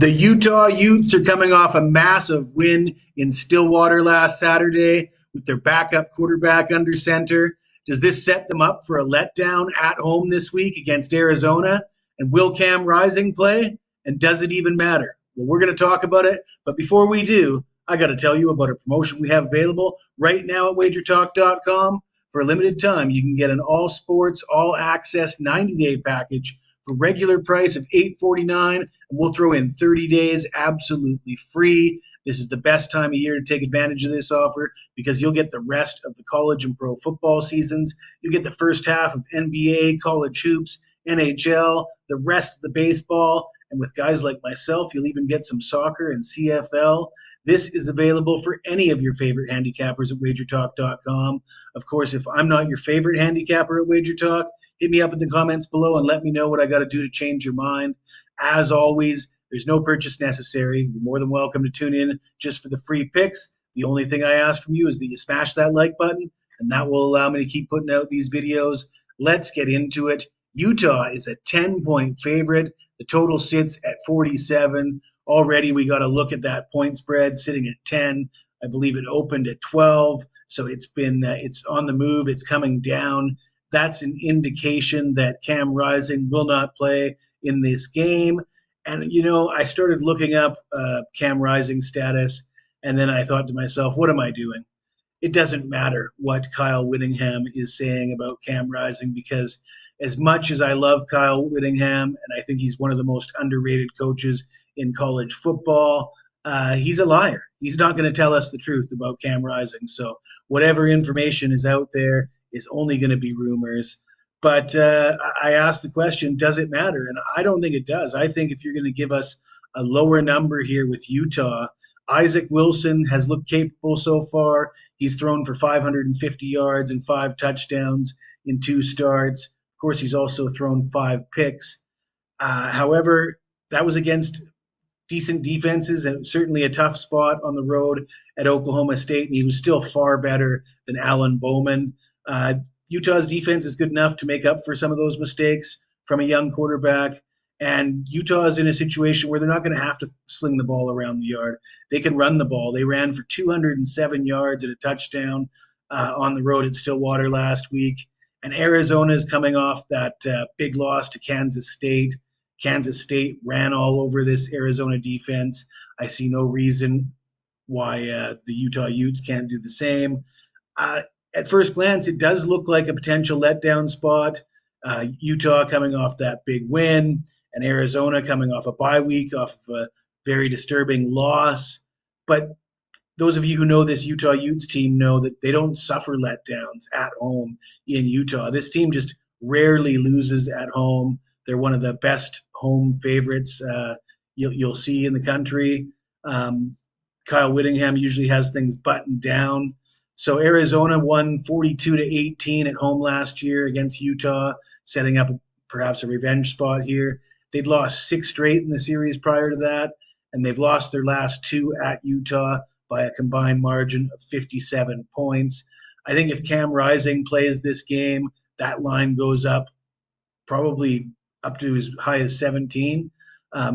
The Utah Utes are coming off a massive win in Stillwater last Saturday with their backup quarterback under center. Does this set them up for a letdown at home this week against Arizona? And will Cam Rising play? And does it even matter? Well, we're going to talk about it. But before we do, I got to tell you about a promotion we have available right now at wagertalk.com. For a limited time, you can get an all sports, all access 90-day package for regular price of $8.49, and we'll throw in 30 days absolutely free. This is the best time of year to take advantage of this offer because you'll get the rest of the college and pro football seasons. You get the first half of NBA, college hoops, NHL, the rest of the baseball, and with guys like myself, you'll even get some soccer and CFL. This is available for any of your favorite handicappers at wagertalk.com. Of course, if I'm not your favorite handicapper at WagerTalk, hit me up in the comments below and let me know what I got to do to change your mind. As always, there's no purchase necessary. You're more than welcome to tune in just for the free picks. The only thing I ask from you is that you smash that like button, and that will allow me to keep putting out these videos. Let's get into it. Utah is a 10-point favorite. The total sits at 47. Already we got to look at that point spread sitting at 10. I believe it opened at 12. So it's on the move. It's coming down. That's an indication that Cam Rising will not play in this game. And, I started looking up Cam Rising status, and then I thought to myself, what am I doing? It doesn't matter what Kyle Whittingham is saying about Cam Rising because as much as I love Kyle Whittingham, and I think he's one of the most underrated coaches in college football, he's a liar. He's not going to tell us the truth about Cam Rising. So whatever information is out there is only going to be rumors. But I asked the question, does it matter? And I don't think it does. I think if you're going to give us a lower number here with Utah, Isaac Wilson has looked capable so far. He's thrown for 550 yards and 5 touchdowns in 2 starts. Of course, he's also thrown 5 picks. However, that was against decent defenses and certainly a tough spot on the road at Oklahoma State, and he was still far better than Alan Bowman. Utah's defense is good enough to make up for some of those mistakes from a young quarterback, and Utah is in a situation where they're not going to have to sling the ball around the yard. They can run the ball. They ran for 207 yards and a touchdown on the road at Stillwater last week, and Arizona is coming off that big loss to Kansas State. Kansas State ran all over this Arizona defense. I see no reason why the Utah Utes can't do the same. At first glance, it does look like a potential letdown spot. Utah coming off that big win, and Arizona coming off a bye week, off of a very disturbing loss. But those of you who know this Utah Utes team know that they don't suffer letdowns at home in Utah. This team just rarely loses at home. They're one of the best home favorites you'll see in the country. Kyle Whittingham usually has things buttoned down. So Arizona won 42-18 at home last year against Utah, setting up perhaps a revenge spot here. They'd lost 6 straight in the series prior to that, and they've lost their last 2 at Utah by a combined margin of 57 points. I think if Cam Rising plays this game, that line goes up probably up to as high as 17.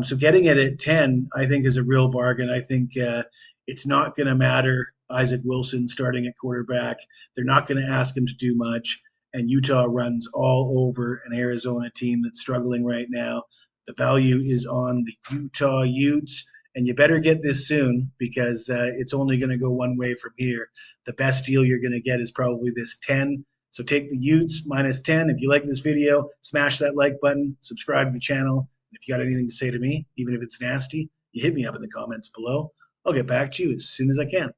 So getting it at 10, I think, is a real bargain. I think it's not going to matter Isaac Wilson starting at quarterback. They're not going to ask him to do much, and Utah runs all over an Arizona team that's struggling right now. The value is on the Utah Utes, and you better get this soon because it's only going to go one way from here. The best deal you're going to get is probably this 10. So take the Utes minus 10. If you like this video, smash that like button, subscribe to the channel. If you got anything to say to me, even if it's nasty, you hit me up in the comments below. I'll get back to you as soon as I can.